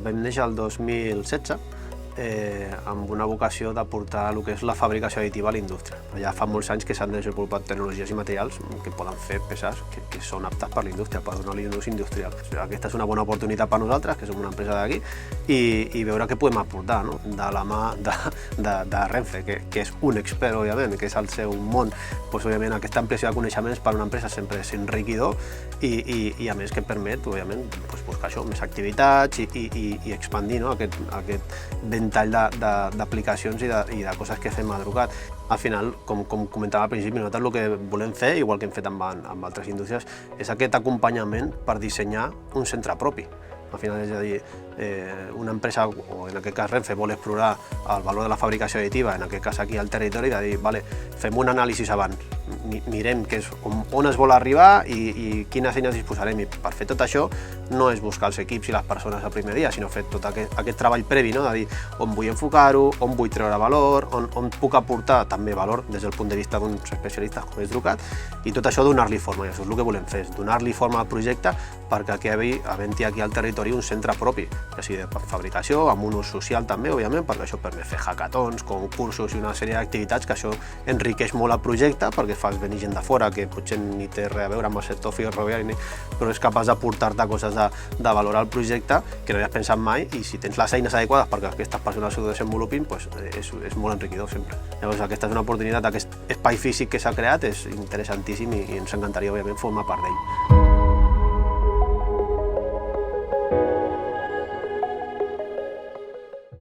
Vam néixer el 2016 amb una vocació de portar el que és la fabricació additiva a la indústria. Ja fa molts anys que s'han desenvolupat tecnologies i materials que poden fer peces que són aptes per la indústria, per donar-li un ús industrial. Aquesta és una bona oportunitat per nosaltres, que som una empresa d'aquí, i veure què podem aportar, no? De la mà de Renfe, que és un expert, òbviament, que és el seu món. Òbviament, aquesta ampliació de coneixements per a una empresa sempre és enriquidor i a més que permet, òbviament, buscar això, més activitats i expandir aquest ventall d'aplicacions i de coses que fem a Drucat. Al final, com comentava al principi, nosaltres el que volem fer, igual que hem fet amb altres indústries, és aquest acompanyament per dissenyar un centre propi. Al final, és a dir, una empresa, o en aquest cas Renfe, vol explorar el valor de la fabricació additiva, en aquest cas aquí al territori, de dir, vale, fem un anàlisi abans, mirem on es vol arribar i quines eines disposarem. I per fer tot això no és buscar els equips i les persones el primer dia, sinó fer tot aquest treball previ, no? De dir on vull enfocar-ho, on vull treure valor, on puc aportar també valor des del punt de vista d'uns especialistes com és Drucat, i tot això donar-li forma. I això és el que volem fer, és donar-li forma al projecte perquè havent-hi aquí al territori un centre propi, ja sigui de fabricació, amb un ús social també, òbviament, perquè això permet fer hackathons, concursos i una sèrie d'activitats que això enriqueix molt el projecte, perquè fas venir gent de fora que potser ni té res a veure amb el sector ferroviari, però és capaç d'aportar-te coses de valor al projecte que no havies pensat mai, i si tens les eines adequades perquè aquestes persones s'ho desenvolupin, és molt enriquidor sempre. Llavors aquesta és una oportunitat, aquest espai físic que s'ha creat és interessantíssim i ens encantaria, òbviament, formar part d'ell.